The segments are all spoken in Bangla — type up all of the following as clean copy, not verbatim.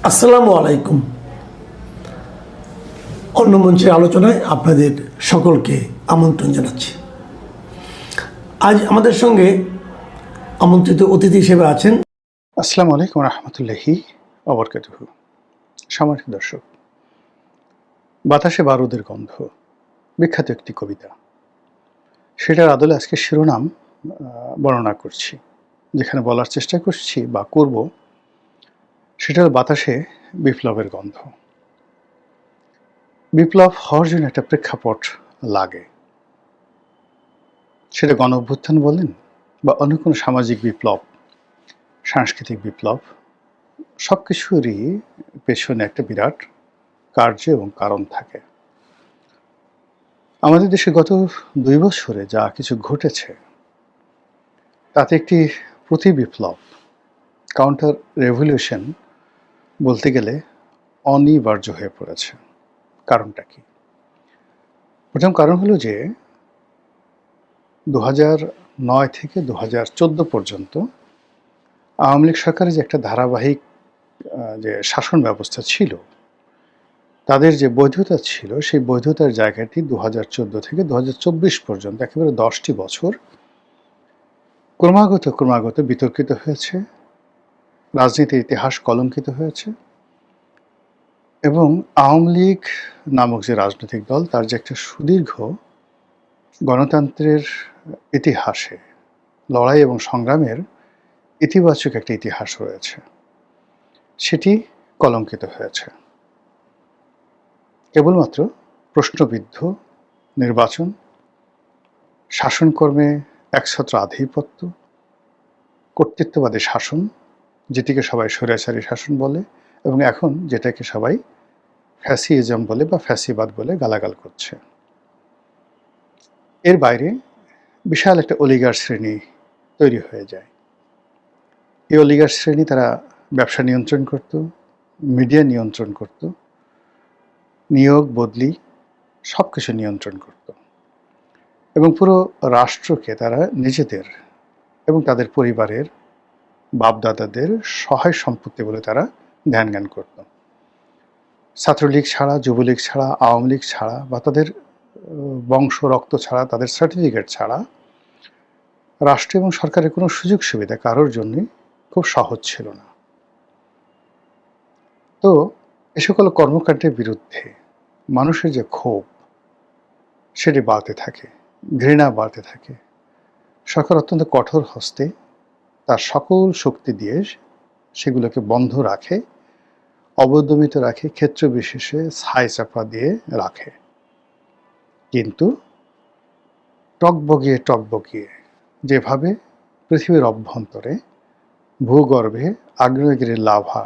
আসসালামু আলাইকুম। অন্য মঞ্চের আলোচনায় আপনাদের সকলকে আমন্ত্রণ জানাচ্ছি। আজ আমাদের সঙ্গে আমন্ত্রিত অতিথি হিসেবে আছেন। আসসালামু আলাইকুম রহমতুল্লাহি অবরকাতুহু। সম্মানিত দর্শক, বাতাসে বারুদের গন্ধ বিখ্যাত একটি কবিতা, সেটার আদলে আজকে শিরোনাম বর্ণনা করছি। যেখানে বলার চেষ্টা করছি বা করব সেটা হল বাতাসে বিপ্লবের গন্ধ। বিপ্লব হওয়ার জন্য একটা প্রেক্ষাপট লাগে, সেটা গণ অভ্যুত্থান বলেন বা অন্য কোনো সামাজিক বিপ্লব, সাংস্কৃতিক বিপ্লব, সব কিছুরই পেছনে একটা বিরাট কার্য এবং কারণ থাকে। আমাদের দেশে গত 2 বছরে যা কিছু ঘটেছে তাতে একটি প্রতি বিপ্লব, কাউন্টার রেভলিউশন বলতে গেলে অনিবার্য হয়ে পড়েছে। কারণটা কি? প্রথম কারণ হলো যে 2009 থেকে 2014 পর্যন্ত আওয়ামী লীগ সরকারের যে একটা ধারাবাহিক যে শাসন ব্যবস্থা ছিল, তাদের যে বৈধতা ছিল সেই বৈধতার জায়গাটি 2014 থেকে 2024 পর্যন্ত একেবারে 10টি বছর ক্রমাগত বিতর্কিত হয়েছে, রাজনীতির ইতিহাস কলঙ্কিত হয়েছে এবং আওয়ামী লীগ নামক যে রাজনৈতিক দল, তার যে একটা সুদীর্ঘ গণতন্ত্রের ইতিহাসে লড়াই এবং সংগ্রামের ইতিবাচক একটা ইতিহাস রয়েছে, সেটি কলঙ্কিত হয়েছে। কেবলমাত্র প্রশ্নবিদ্ধ নির্বাচন, শাসনকর্মে একছত্র আধিপত্য, কর্তৃত্ববাদী শাসন, যেটিকে সবাই স্বৈরাচারী শাসন বলে এবং এখন যেটাকে সবাই ফ্যাসিজম বলে বা ফ্যাসিবাদ বলে গালাগাল করছে। এর বাইরে বিশাল একটা অলিগার শ্রেণী তৈরি হয়ে যায়। এই অলিগার শ্রেণী তারা ব্যবসা নিয়ন্ত্রণ করত, মিডিয়া নিয়ন্ত্রণ করত, নিয়োগ বদলি সব কিছু নিয়ন্ত্রণ করত এবং পুরো রাষ্ট্রকে তারা নিজেদের এবং তাদের পরিবারের বাপদাদাদের সহায় সম্পত্তি বলে তারা ধ্যান করত। ছাত্রলীগ ছাড়া, যুবলীগ ছাড়া, আওয়ামী লীগ ছাড়া বা তাদের বংশ রক্ত ছাড়া, তাদের সার্টিফিকেট ছাড়া রাষ্ট্র এবং সরকারের কোনো সুযোগ সুবিধা কারোর জন্যই খুব সহজ ছিল না। তো এ সকল কর্মকাণ্ডের বিরুদ্ধে মানুষের যে ক্ষোভ, সেটি বাড়তে থাকে, ঘৃণা বাড়তে থাকে। সরকার অত্যন্ত কঠোর হস্তে তার সকল শক্তি দিয়ে সেগুলোকে বন্ধ রাখে, অবদমিত রাখে, ক্ষেত্র বিশেষে ছাই চাপা দিয়ে রাখে। কিন্তু টকবগিয়ে যেভাবে পৃথিবীর অভ্যন্তরে ভূগর্ভে আগ্নেয়গিরির লাভা,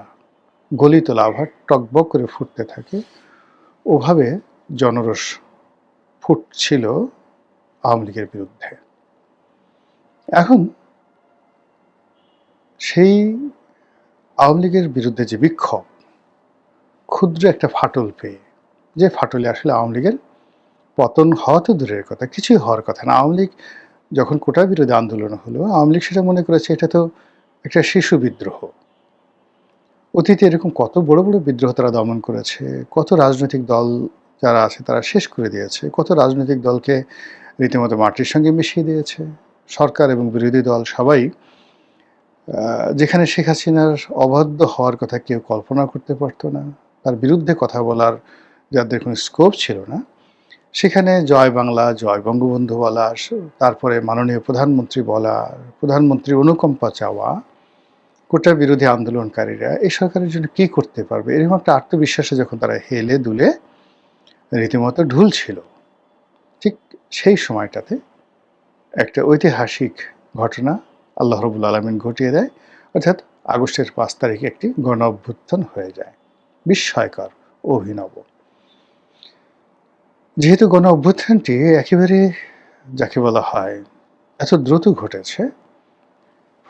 গলিত লাভা টকবক করে ফুটতে থাকে, ওভাবে জনরোষ ফুটছিল আওয়ামী লীগের বিরুদ্ধে। এখন সেই আওয়ামী লীগের বিরুদ্ধে যে বিক্ষোভ, ক্ষুদ্র একটা ফাটল পেয়ে, যে ফাটলে আসলে আওয়ামী লীগের পতন হওয়া তো দূরের কথা, কিছুই হওয়ার কথা না। আওয়ামী লীগ যখন কোটা বিরোধী আন্দোলন হলো, আওয়ামী লীগ সেটা মনে করেছে এটা তো একটা শিশু বিদ্রোহ। অতীতে এরকম কত বড় বড় বিদ্রোহ তারা দমন করেছে, কত রাজনৈতিক দল যারা আছে তারা শেষ করে দিয়েছে, কত রাজনৈতিক দলকে রীতিমতো মাটির সঙ্গে মিশিয়ে দিয়েছে। সরকার এবং বিরোধী দল সবাই, যেখানে শেখ হাসিনার অবাধ্য হওয়ার কথা কেউ কল্পনা করতে পারতো না, তার বিরুদ্ধে কথা বলার যাদের কোনো স্কোপ ছিল না, সেখানে জয় বাংলা, জয় বঙ্গবন্ধু বলা, তারপরে মাননীয় প্রধানমন্ত্রী বলা, প্রধানমন্ত্রীর অনুকম্পা চাওয়া, কোটা বিরোধী আন্দোলনকারীরা এই সরকারের জন্য কী করতে পারবে, এরকম একটা আত্মবিশ্বাসে যখন তারা হেলে দুলে রীতিমতো ঢুল ছিল, ঠিক সেই সময়টাতে একটা ঐতিহাসিক ঘটনা আল্লাহ রাব্বুল আলামিন ঘটিয়ে দেয়। অর্থাৎ আগস্টের 5 তারিখে একটি গণ অভ্যুত্থান হয়ে যায়, বিস্ময়কর, অভিনব। যেহেতু গণ অভ্যুত্থানটি একেবারে যাকে বলা হয় এত দ্রুত ঘটেছে,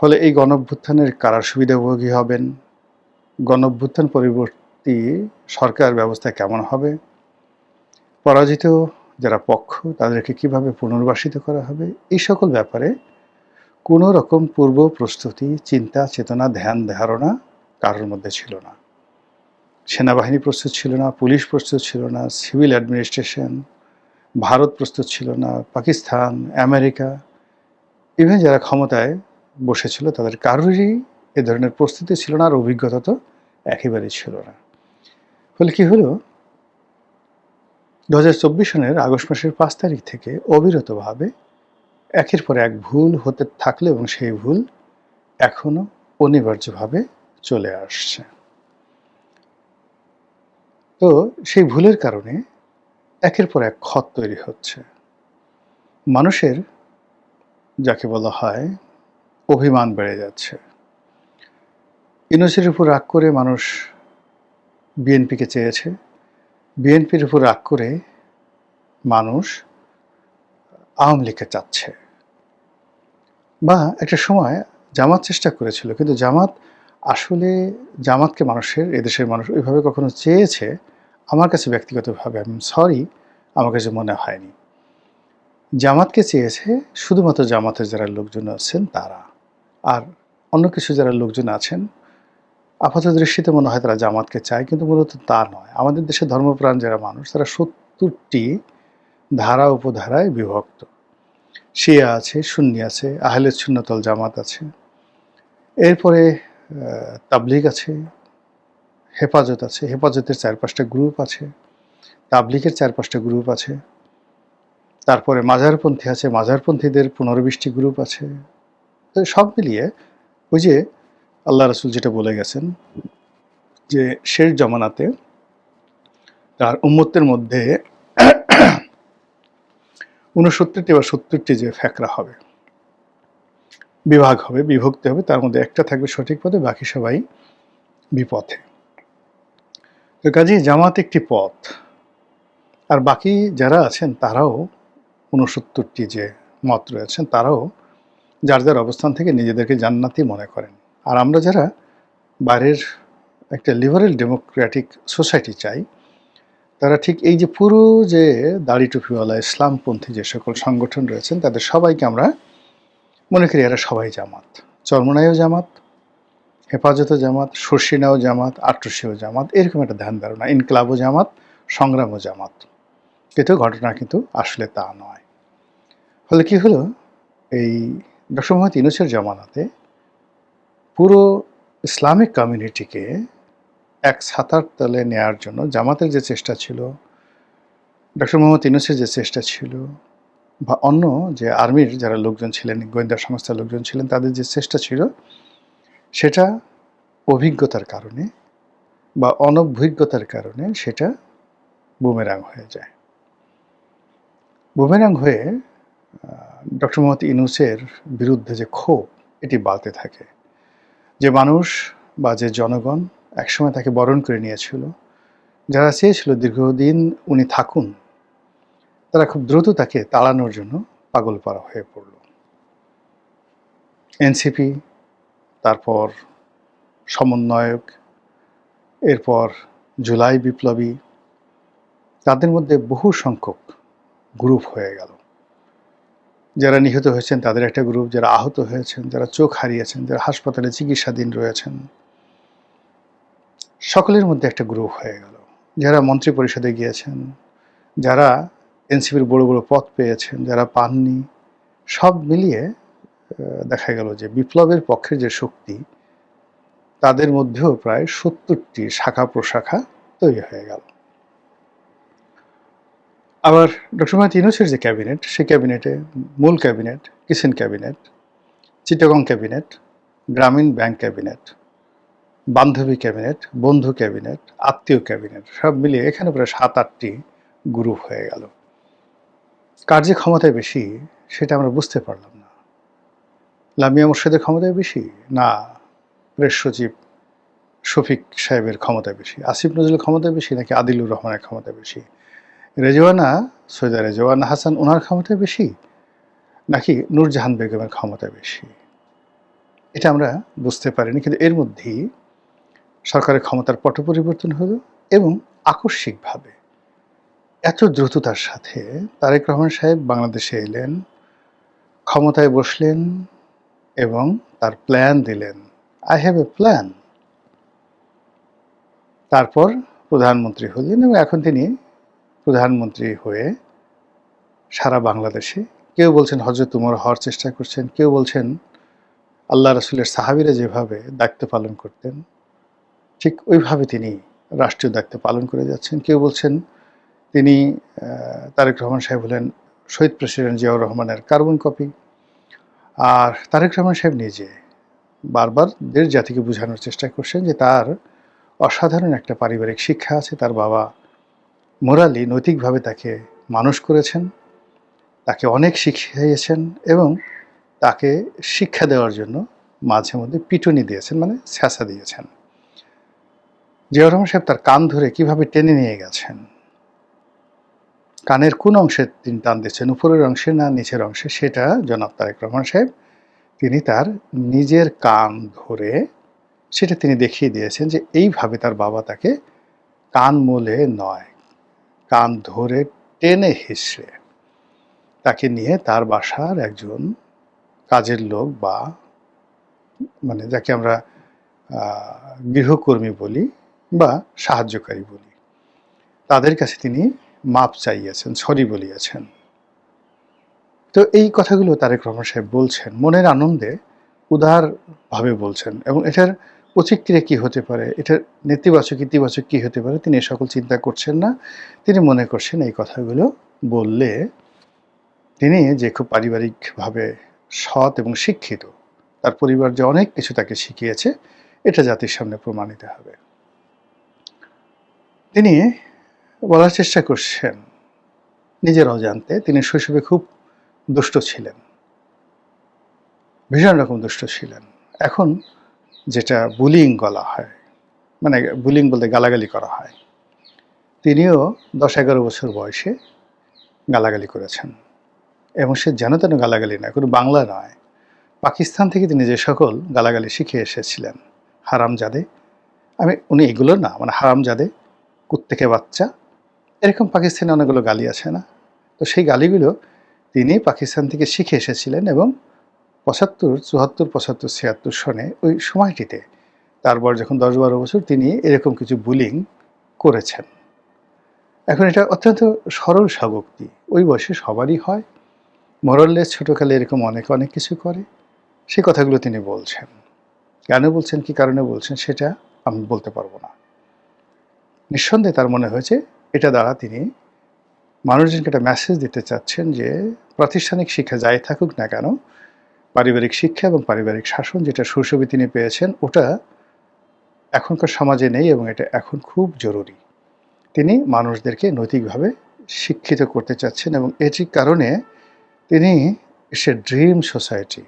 ফলে এই গণ অভ্যুত্থানের কারা সুবিধাভোগী হবেন, গণ অভ্যুত্থান পরবর্তী সরকার ব্যবস্থা কেমন হবে, পরাজিত যারা পক্ষ তাদেরকে কিভাবে পুনর্বাসিত করা হবে, এই সকল ব্যাপারে কোনো রকম পূর্ব প্রস্তুতি, চিন্তা চেতনা, ধ্যান ধারণা কারোর মধ্যে ছিল না। সেনাবাহিনী প্রস্তুত ছিল না, পুলিশ প্রস্তুত ছিল না, সিভিল অ্যাডমিনিস্ট্রেশন, ভারত প্রস্তুত ছিল না, পাকিস্তান, আমেরিকা, ইভেন যারা ক্ষমতায় বসেছিল তাদের কারোরই এ ধরনের প্রস্তুতি ছিল না, আর অভিজ্ঞতা তো একেবারেই ছিল না। ফলে কি হলো, 2024 সনের আগস্ট মাসের 5 তারিখ থেকে অবিরতভাবে একের পর এক ভুল হতে থাকলো এবং সেই ভুল এখনো অনিবার্যভাবে চলে আসছে। তো সেই ভুলের কারণে একের পর এক ক্ষত তৈরি হচ্ছে। মানুষের যাকে বলা হয় অভিমান বেড়ে যাচ্ছে। ইউনূসের উপর রাগ করে মানুষ বিএনপিকে চেয়েছে, বিএনপির উপর রাগ করে মানুষ আওয়ামী লীগকে চাচ্ছে। বা একটা সময় জামাত চেষ্টা করেছিল, কিন্তু জামাতকে মানুষের, এদেশের মানুষ ওইভাবে কখনো চেয়েছে আমার কাছে ব্যক্তিগতভাবে, আমি সরি, আমার কাছে মনে হয়নি। জামাতকে চেয়েছে শুধুমাত্র জামাতের যারা লোকজন আছেন তারা, আর অন্য কিছু যারা লোকজন আছেন আপাত দৃষ্টিতে মনে হয় তারা জামাতকে চায়, কিন্তু মূলত তা নয়। আমাদের দেশে ধর্মপ্রাণ যারা মানুষ তারা 70টি ধারা উপধারায় বিভক্ত। শিয়া আছে, সুন্নি আছে, আহলে সুন্নাত ওয়াল জামাত আছে, এরপরে তাবলিগ আছে, হেফাজত আছে, হেফাজতের 4-5টা গ্রুপ আছে, তাবলিগের 4-5টা গ্রুপ আছে, তারপরে মাজারপন্থী আছে, মাজারপন্থীদের 15-20টি গ্রুপ আছে। তো সব মিলিয়ে ওই যে আল্লাহ রাসূল যেটা বলে গেছেন যে শেষ জামানাতে তার উম্মতের মধ্যে 69টি বা 70টি যে ফ্যাকরা হবে, বিভাগ হবে, বিভক্তি হবে, তার মধ্যে একটা থাকবে সঠিক পথে, বাকি সবাই বিপথে। তো কাজেই জামাত একটি পথ, আর বাকি যারা আছেন তারাও 69টি যে মত রয়েছেন তারাও যার যার অবস্থান থেকে নিজেদেরকে জান্নাতি মনে করেন। আর আমরা যারা বাইরের একটা লিবারেল ডেমোক্রেটিক সোসাইটি চাই, তারা ঠিক এই যে পুরো যে দাড়ি টুপিওয়ালা ইসলামপন্থী যে সকল সংগঠন রয়েছেন তাদের সবাইকে আমরা মনে করি এরা সবাই জামাত। চরমনাইও জামাত, হেফাজতও জামাত, শর্ষিনাও জামাত, আট্রসিও জামাত, এরকম একটা ধ্যান ধারণা, ইনকলাবও জামাত, সংগ্রামও জামাত। কিন্তু ঘটনা কিন্তু আসলে তা নয়। ফলে কি হলো, এই ডক্টর মোহাম্মদ ইউনূসের জামানাতে পুরো ইসলামিক কমিউনিটিকে এক ছাতার তলে নেয়ার জন্য জামাতের যে চেষ্টা ছিল, ডক্টর মোহাম্মদ ইউনূসের যে চেষ্টা ছিল, বা অন্য যে আর্মির যারা লোকজন ছিলেন, গোয়েন্দা সংস্থার লোকজন ছিলেন, তাদের যে চেষ্টা ছিল, সেটা অভিজ্ঞতার কারণে বা অনভিজ্ঞতার কারণে সেটা বুমেরাং হয়ে যায়। বুমেরাং হয়ে ডক্টর মোহাম্মদ ইউনূসের বিরুদ্ধে যে ক্ষোভ, এটি বাড়তে থাকে। যে মানুষ বা যে জনগণ একসময় তাকে বরণ করে নিয়েছিল, যারা চেয়েছিল দীর্ঘদিন উনি থাকুন, তারা খুব দ্রুত তাকে তাড়ানোর জন্য পাগলপাড়া হয়ে পড়ল। এনসিপি, তারপর সমন্বয়ক, এরপর জুলাই বিপ্লবী, তাদের মধ্যে বহু সংখ্যক গ্রুপ হয়ে গেল। যারা নিহত হয়েছেন তাদের একটা গ্রুপ, যারা আহত হয়েছেন, যারা চোখ হারিয়েছেন, যারা হাসপাতালে চিকিৎসাধীন রয়েছেন, সকলের মধ্যে একটা গ্রুপ হয়ে গেল। যারা মন্ত্রী পরিষদে গিয়েছেন, যারা এনসিপির বড় বড় পদ পেয়েছেন, যারা পাননি, সব মিলিয়ে দেখা গেল যে বিপ্লবের পক্ষের যে শক্তি, তাদের মধ্যেও প্রায় 70টি শাখা প্রশাখা তৈরি হয়ে গেল। আবার ডক্টর মোহাম্মদ ইউনূসের যে ক্যাবিনেট, সেই ক্যাবিনেটে মূল cabinet, kitchen cabinet, Chittagong cabinet, গ্রামীণ ব্যাংক ক্যাবিনেট, বান্ধবী ক্যাবিনেট, বন্ধু ক্যাবিনেট, আত্মীয় ক্যাবিনেট, সব মিলিয়ে এখানে প্রায় 7-8টি গ্রুপ হয়ে গেল। কার যে ক্ষমতায় বেশি সেটা আমরা বুঝতে পারলাম না। লামিয়া মোর্শেদের ক্ষমতায় বেশি, না প্রেস সচিব শফিক সাহেবের ক্ষমতায় বেশি, আসিফ নজরুলের ক্ষমতায় বেশি, নাকি আদিলুর রহমানের ক্ষমতায় বেশি, সৈয়দা রেজওয়ানা হাসান ওনার ক্ষমতায় বেশি, নাকি নূরজাহান বেগমের ক্ষমতায় বেশি, এটা আমরা বুঝতে পারিনি। কিন্তু এর মধ্যেই সরকারের ক্ষমতার পট পরিবর্তন হলো এবং আকস্মিকভাবে এত দ্রুততার সাথে তারেক রহমান সাহেব বাংলাদেশে এলেন, ক্ষমতায় বসলেন এবং তার প্ল্যান দিলেন, আই হ্যাভ এ প্ল্যান। তারপর প্রধানমন্ত্রী হলেন এবং এখন তিনি প্রধানমন্ত্রী হয়ে সারা বাংলাদেশে, কেউ বলছেন হযরত উমর হওয়ার চেষ্টা করছেন, কেউ বলছেন আল্লাহ রাসূলের সাহাবীরা যেভাবে দায়িত্ব পালন করতেন ঠিক ওইভাবে তিনি রাষ্ট্রীয় দায়িত্ব পালন করে যাচ্ছেন। কেউ বলছেন তিনি তারেক রহমান সাহেব হলেন শহীদ প্রেসিডেন্ট জিয়াউর রহমানের কার্বন কপি। আর তারেক রহমান সাহেব নিজে বারবার দেশ জাতিকে বোঝানোর চেষ্টা করছেন যে তার অসাধারণ একটা পারিবারিক শিক্ষা আছে, তার বাবা মোরালি নৈতিকভাবে তাকে মানুষ করেছেন, তাকে অনেক শিখিয়েছেন এবং তাকে শিক্ষা দেওয়ার জন্য মাঝে মধ্যে পিটুনি দিয়েছেন, মানে ছ্যাঁচা দিয়েছেন। জিয়াউর রহমান সাহেব তার কান ধরে কিভাবে টেনে নিয়ে গেছেন, কানের কোন অংশে তিনি টান দিচ্ছেন, উপরের অংশে না নিচের অংশে, সেটা জনাব তারেক রহমান সাহেব তিনি তার নিজের কান ধরে সেটা তিনি দেখিয়ে দিয়েছেন যে এইভাবে তার বাবা তাকে কান মলে নয়, কান ধরে টেনে হিসড়ে তাকে নিয়ে তার বাসার একজন কাজের লোক বা মানে যাকে আমরা গৃহকর্মী বলি বা সাহায্যকারী বলি, তাদের কাছে তিনি মাপ চাইয়েছেন, সরি বলিয়েছেন। তো এই কথাগুলো তারেক রহমান সাহেব বলছেন মনের আনন্দে, উদারভাবে বলছেন এবং এটার প্রতিক্রিয়া কী হতে পারে, এটার নেতিবাচক ইতিবাচক কী হতে পারে তিনি এ সকল চিন্তা করছেন না। তিনি মনে করছেন এই কথাগুলো বললে তিনি যে খুব পারিবারিকভাবে সৎ এবং শিক্ষিত, তার পরিবার যে অনেক কিছু তাকে শিখিয়েছে, এটা জাতির সামনে প্রমাণিত হবে। তিনি বলার চেষ্টা করছেন নিজের অজান্তে তিনি শৈশবে খুব দুষ্ট ছিলেন, ভীষণ রকম দুষ্ট ছিলেন। এখন যেটা বুলিং বলা হয়, মানে বুলিং বলতে গালাগালি করা হয়, তিনিও 10-11 বছর বয়সে গালাগালি করেছেন এবং সে যেন তেন গালাগালি নয়, কোনো বাংলা নয়, পাকিস্তান থেকে তিনি যে সকল গালাগালি শিখে এসেছিলেন, হারামজাদে, উনি এগুলো না, মানে হারামজাদে, কুত্তেকে বাচ্চা, এরকম পাকিস্তানে অনেকগুলো গালি আছে না, তো সেই গালিগুলো তিনি পাকিস্তান থেকে শিখে এসেছিলেন এবং 75, 74, 75, 76 সনে ওই সময়টিতে তার বয়স যখন 10-12 বছর তিনি এরকম কিছু বুলিং করেছেন। এখন এটা অত্যন্ত সরল স্বভাবক্তি, ওই বয়সে সবারই হয়, মোরাললেস ছোটোকালে এরকম অনেক অনেক কিছু করে, সেই কথাগুলো তিনি বলছেন। কেন বলছেন, কী কারণে বলছেন সেটা আমি বলতে পারবো না। নিঃসন্দেহে তার মনে হয়েছে এটা দ্বারা তিনি মানুষজনকে একটা মেসেজ দিতে চাচ্ছেন যে প্রাতিষ্ঠানিক শিক্ষা যাই থাকুক না কেন, পারিবারিক শিক্ষা এবং পারিবারিক শাসন যেটা শৈশবে তিনি পেয়েছেন ওটা এখনকার সমাজে নেই এবং এটা এখন খুব জরুরি। তিনি মানুষদেরকে নৈতিকভাবে শিক্ষিত করতে চাচ্ছেন এবং এটির কারণে তিনি সে ড্রিম সোসাইটি,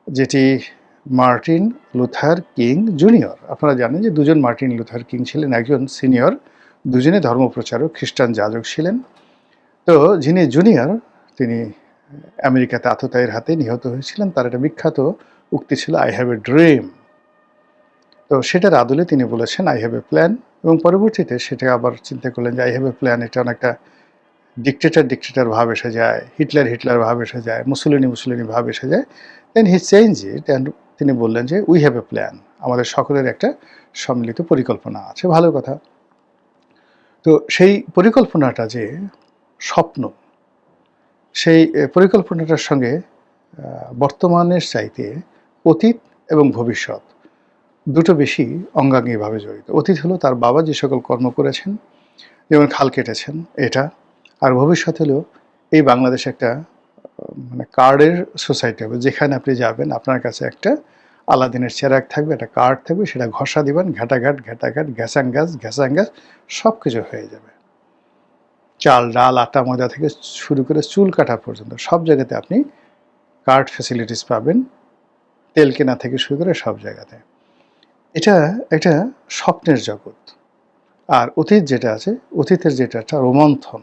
যেটি মার্টিন লুথার কিং জুনিয়র, আপনারা জানেন যে দুজন মার্টিন লুথার কিং ছিলেন, একজন সিনিয়র, দুজনে ধর্মপ্রচারক, খ্রিস্টান যাজক ছিলেন। তো যিনি জুনিয়র তিনি আমেরিকাতে আততায়ীর হাতে নিহত হয়েছিলেন, তার একটা বিখ্যাত উক্তি ছিল আই হ্যাভ এ ড্রিম। তো সেটার আদলে তিনি বলেছেন আই হ্যাভ এ প্ল্যান, এবং পরবর্তীতে সেটা আবার চিন্তা করলেন যে আই হ্যাভ এ প্ল্যান এটা অনেকটা ডিক্টেটর ভাব এসে যায়, হিটলার ভাব এসে যায়, মুসলিনি ভাব এসে যায়। দেন হি চেঞ্জ ইট অ্যান্ড তিনি বললেন যে উই হ্যাভ এ প্ল্যান, আমাদের সকলের একটা সম্মিলিত পরিকল্পনা আছে। ভালো কথা। তো সেই পরিকল্পনাটা যে স্বপ্ন, সেই পরিকল্পনাটার সঙ্গে বর্তমানের চাইতে অতীত এবং ভবিষ্যৎ দুটো বেশি অঙ্গাঙ্গিভাবে জড়িত। অতীত হলো তার বাবা যে সকল কর্ম করেছেন, যেমন খাল কেটেছেন এটা, আর ভবিষ্যৎ হলো এই বাংলাদেশে একটা মানে কার্ডের সোসাইটি হবে, যেখানে আপনি যাবেন আপনার কাছে একটা আলাদিনের চেরাগ থাকবে, একটা কার্ড থাকবে, সেটা ঘষা দিবেন, ঘাটাঘাট ঘ্যাসাঙ্গাস সব কিছু হয়ে যাবে। চাল ডাল আটা ময়দা থেকে শুরু করে চুল কাটা পর্যন্ত সব জায়গাতে আপনি কার্ড ফ্যাসিলিটিস পাবেন, তেল কেনা থেকে শুরু করে সব জায়গাতে। এটা একটা স্বপ্নের জগৎ। আর অতীত যেটা আছে, অতীতের যেটা একটা রোমন্থন,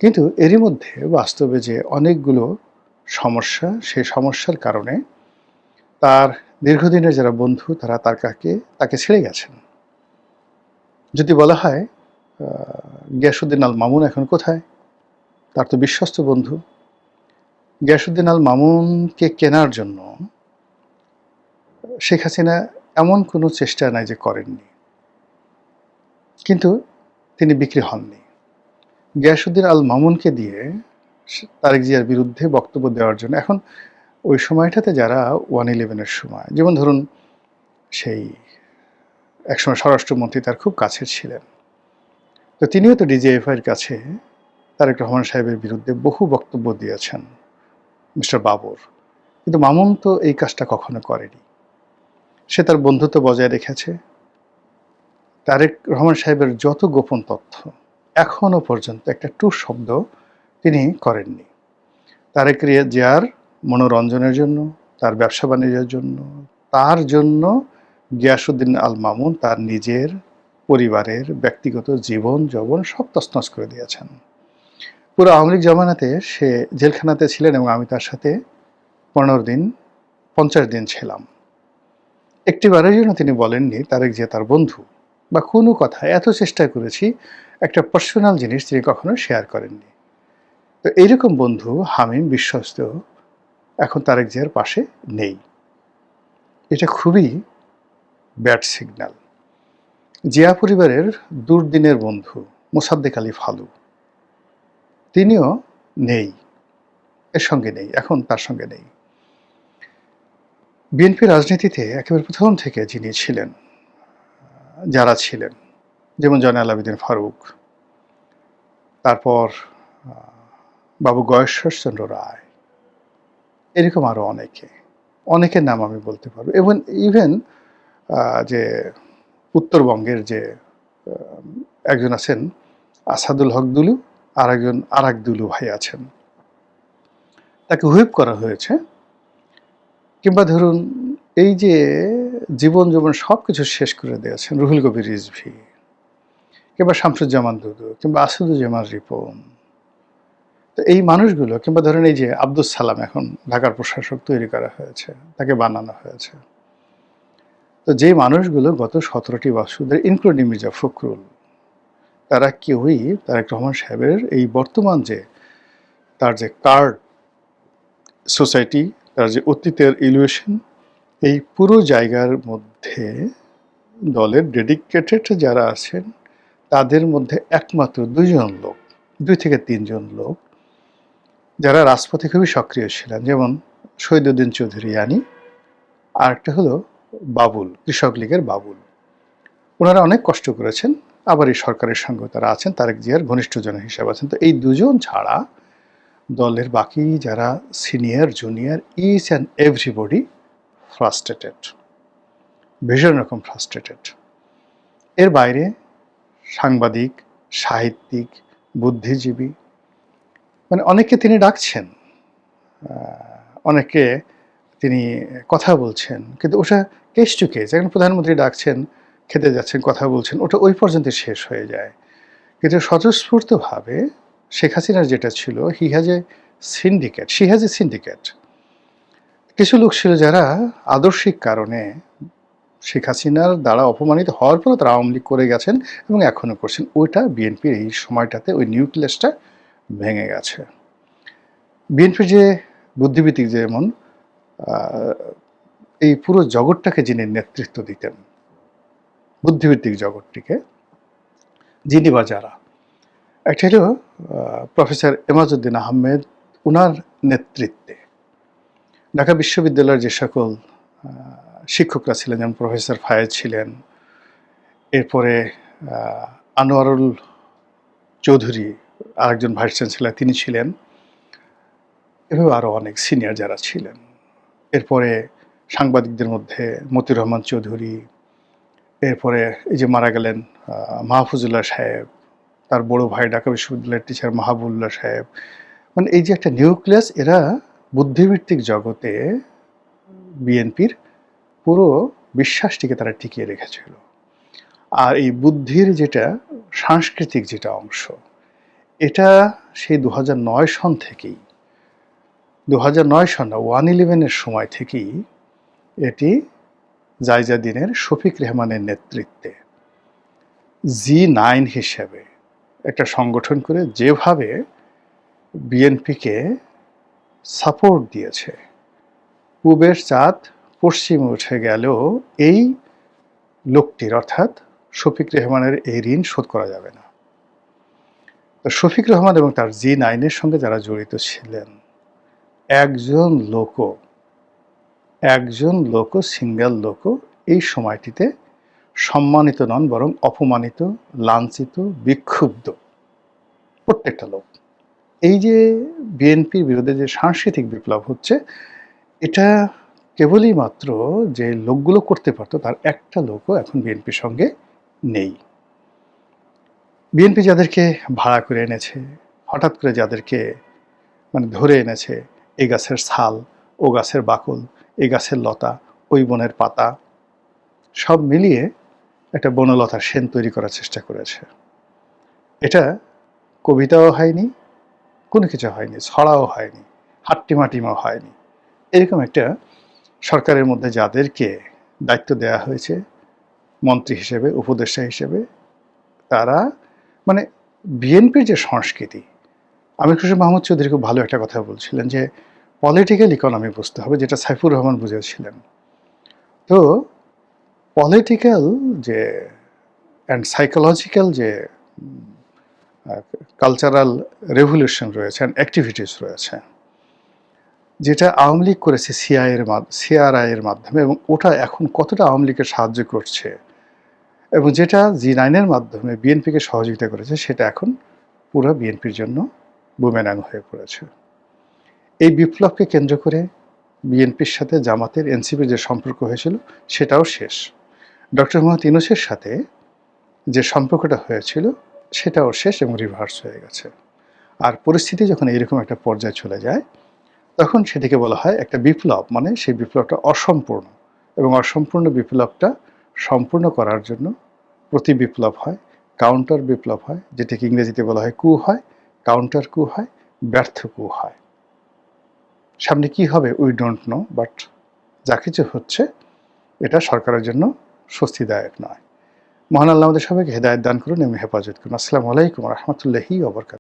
কিন্তু এরই মধ্যে বাস্তবে যে অনেকগুলো সমস্যা, সেই সমস্যার কারণে তার দীর্ঘদিনের যারা বন্ধু তারা তাকে ছেড়ে গেছেন। যদি বলা হয় গিয়াসউদ্দিন আল মামুন এখন কোথায়, তার তো বিশ্বস্ত বন্ধু। গিয়াসউদ্দিন আল মামুনকে কেনার জন্য শেখ হাসিনা এমন কোনো চেষ্টা নাই যে করেননি। কিন্তু তিনি বিক্রি হননি। গিয়াসউদ্দিন আল মামুনকে দিয়ে তারেক জিয়ার বিরুদ্ধে বক্তব্য দেওয়ার জন্য, এখন ওই সময়টাতে যারা 111-এর সময়, যেমন ধরুন সেই একসময় স্বরাষ্ট্রমন্ত্রী তার খুব কাছের ছিলেন, তো তিনিও তো ডিজিএফআইয়ের কাছে তারেক রহমান সাহেবের বিরুদ্ধে বহু বক্তব্য দিয়েছেন, মিস্টার বাবর। কিন্তু মামুন তো এই কাজটা কখনো করেনি। সে তার বন্ধুত্ব বজায় রেখেছে। তারেক রহমান সাহেবের যত গোপন তথ্য এখনো পর্যন্ত একটা টু শব্দ তিনি করেননি। তারেক জিয়ার মনোরঞ্জনের জন্য, তার ব্যবসা বাণিজ্যের জন্য, তার জন্য গিয়াসউদ্দিন আল মামুন তার নিজের পরিবারের ব্যক্তিগত জীবন যৌবন সব তছনছ করে দিয়েছেন। পুরো আওয়ামী লীগ জমানাতে সে জেলখানাতে ছিলেন এবং আমি তার সাথে 15 দিন 50 দিন ছিলাম। একটিবারের জন্য তিনি বলেননি তারেক জিয়া তার বন্ধু, বা কোনো কথা এত চেষ্টা করেছি, একটা পার্সোনাল জিনিস তিনি কখনো শেয়ার করেননি। তো এইরকম বন্ধু হামিম বিশ্বস্ত এখন তারেক জিয়ার পাশে নেই। এটা খুবই ব্যাড সিগন্যাল। জিয়া পরিবারের দুর্দিনের বন্ধু মোসাদ্দেক আলী ফালু, তিনিও নেই, এর সঙ্গে নেই, এখন তার সঙ্গে নেই। বিএনপি রাজনীতিতে একেবারে প্রথম থেকে যিনি ছিলেন, যারা ছিলেন, যেমন জয়নাল আবেদিন ফারুক, তারপর বাবু গয়েশ্বরচন্দ্র রায়, এরকম আরও অনেকের নাম আমি বলতে পারবো। এবং ইভেন যে উত্তরবঙ্গের যে একজন আছেন আসাদুল হক দুলু, আর এক দুলু ভাই আছেন, তাকে হুইপ করা হয়েছে। কিংবা ধরুন এই যে জীবন সব কিছু শেষ করে দিয়েছেন রুহুল কবির রিজভী, কিংবা শামসুজ্জামান দুদু, কিংবা আসাদুজ্জামান রিপন, তো এই মানুষগুলো, কিংবা ধরেন এই যে আব্দুস সালাম এখন ঢাকার প্রশাসক তৈরি করা হয়েছে, তাকে বানানো হয়েছে। তো যে মানুষগুলো গত 17টি বছর, ইনক্লুডিং মির্জা ফখরুল, তারা কেউই তারেক রহমান সাহেবের এই বর্তমান যে তার যে কার্ড সোসাইটি, তার যে অতীতের ইলিউশন, এই পুরো জায়গার মধ্যে দলের ডেডিকেটেড যারা আছেন তাদের মধ্যে একমাত্র 2 থেকে 3 জন লোক যারা রাজপথে খুবই সক্রিয় ছিলেন, যেমন শহীদউদ্দিন চৌধুরী আনি, আর একটা হলো বাবুল, কৃষক লীগের বাবুল। ওনারা অনেক কষ্ট করেছেন, আবার এই সরকারের সঙ্গে তারা আছেন, তারেক জিয়ার ঘনিষ্ঠজন হিসেবে আছেন। তো এই দুজন ছাড়া দলের বাকি যারা senior junior, each and everybody frustrated, ভীষণ রকম ফ্রাস্ট্রেটেড। এর বাইরে সাংবাদিক, সাহিত্যিক, বুদ্ধিজীবী, মানে অনেককে তিনি ডাকছেন, অনেকে তিনি কথা বলছেন, কিন্তু ওটা কেস টু কেস। এখন প্রধানমন্ত্রী ডাকছেন, খেতে যাচ্ছেন, কথা বলছেন, ওটা ওই পর্যন্ত শেষ হয়ে যায়। কিন্তু স্বতঃস্ফূর্তভাবে শেখ হাসিনার যেটা ছিল, শি হ্যাজ এ সিন্ডিকেট। কিছু লোক ছিল যারা আদর্শিক কারণে শেখ হাসিনার দ্বারা অপমানিত হওয়ার পরও তারা আওয়ামী লীগ করে গেছেন এবং এখনও করছেন। ওইটা বিএনপির এই সময়টাতে ওই নিউক্লিয়াসটা ভেঙে গেছে। বিএনপির যে বুদ্ধিবৃত্তিক, যেমন এই পুরো জগৎটাকে যিনি নেতৃত্ব দিতেন, বুদ্ধিবৃত্তিক জগৎটিকে, যিনি বা যারা, একটা হলো প্রফেসর এমাজউদ্দিন আহমেদ, ওনার নেতৃত্বে ঢাকা বিশ্ববিদ্যালয়ের যে সকল শিক্ষকরা ছিলেন, যেমন প্রফেসর ফায়েজ ছিলেন, এরপরে আনোয়ারুল চৌধুরী আরেকজন ভাইস চ্যান্সেলর তিনি ছিলেন, এভাবে আরও অনেক সিনিয়র যারা ছিলেন। এরপরে সাংবাদিকদের মধ্যে মতিউর রহমান চৌধুরী, এরপরে এই যে মারা গেলেন মাহফুজুল্লাহ সাহেব, তার বড় ভাই ঢাকা বিশ্ববিদ্যালয়ের টিচার মাহবুবুল্লাহ সাহেব, মানে এই যে একটা নিউক্লিয়াস, এরা বুদ্ধিবৃত্তিক জগতে বিএনপির পুরো বিশ্বাসটিকে তারা টিকিয়ে রেখেছিল। আর এই বুদ্ধির যেটা সাংস্কৃতিক যেটা অংশ, এটা সেই 2009 সন থেকেই, 2009 সন না, 111-এর সময় থেকেই এটি জাইজাদিনের শফিক রেহমানের নেতৃত্বে G9 হিসেবে একটা সংগঠন করে যেভাবে বিএনপিকে সাপোর্ট দিয়েছে, পূবের চাঁদ পশ্চিমে উঠে গেলেও এই লোকটির, অর্থাৎ শফিক রেহমানের এই ঋণ শোধ করা যাবে না। তো শফিক রহমান এবং তার G9 সঙ্গে যারা জড়িত ছিলেন, একজন লোকও সিঙ্গেল লোকও এই সময়টিতে সম্মানিত নন, বরং অপমানিত, লাঞ্ছিত, বিক্ষুব্ধ প্রত্যেকটা লোক। এই যে বিএনপির বিরুদ্ধে যে সাংস্কৃতিক বিপ্লব হচ্ছে, এটা কেবলই মাত্র যে লোকগুলো করতে পারতো তার একটা লোকও এখন বিএনপির সঙ্গে নেই। বিএনপি যাদেরকে ভাড়া করে এনেছে, হঠাৎ করে যাদেরকে ধরে এনেছে, এই গাছের ছাল, ও গাছের বাকল, এই গাছের লতা, ওই বনের পাতা, সব মিলিয়ে একটা বনলতার সেন তৈরি করার চেষ্টা করেছে। এটা কবিতাও হয়নি, কোনো কিছু হয়নি, ছড়াও হয়নি, হাট্টিমাটিমাও হয়নি। এরকম একটা সরকারের মধ্যে যাদেরকে দায়িত্ব দেওয়া হয়েছে মন্ত্রী হিসেবে, উপদেষ্টা হিসেবে, তারা বিএনপির যে সংস্কৃতি, আমির হোসেন মাহমুদ চৌধুরী খুব ভালো একটা কথা বলছিলেন যে পলিটিক্যাল ইকোনমি বুঝতে হবে, যেটা সাইফুর রহমান বুঝেছিলেন। তো পলিটিক্যাল যে অ্যান্ড সাইকোলজিক্যাল যে কালচারাল রেভলিউশন রয়েছে, অ্যান্ড অ্যাক্টিভিটিস রয়েছে, যেটা আওয়ামী লীগ করেছে সিআরআই এর মাধ্যমে, এবং ওটা এখন কতটা আওয়ামী লীগকে সাহায্য করছে, এবং যেটা G9 মাধ্যমে বিএনপিকে সহযোগিতা করেছে, সেটা এখন পুরো বিএনপির জন্য বুমেরাং হয়ে পড়েছে। এই বিপ্লবকে কেন্দ্র করে বিএনপির সাথে জামাতের, এনসিপির যে সম্পর্ক হয়েছিল সেটাও শেষ। ডক্টর মোহাম্মদ ইউনূসের সাথে যে সম্পর্কটা হয়েছিল সেটাও শেষ এবং রিভার্স হয়ে গেছে। আর পরিস্থিতি যখন এরকম একটা পর্যায়ে চলে যায়, তখন সেটিকে বলা হয় একটা বিপ্লব, সেই বিপ্লবটা অসম্পূর্ণ, এবং অসম্পূর্ণ বিপ্লবটা সম্পূর্ণ করার জন্য প্রতি বিপ্লব হয়, কাউন্টার বিপ্লব হয়, যেটাকে ইংরেজিতে বলা হয় কু হয়, কাউন্টার কু হয়, ব্যর্থ কু হয়। সামনে কি হবে উই ডোন্ট নো, বাট যা কিছু হচ্ছে এটা সরকারের জন্য স্বস্তিদায়ক নয়। মহান আল্লাহ আমাদের সবাইকে হেদায়েত দান করুন এবং হেফাজত করুন। আসসালামু আলাইকুম ওয়া রাহমাতুল্লাহি ওয়া বারাকাতুহু।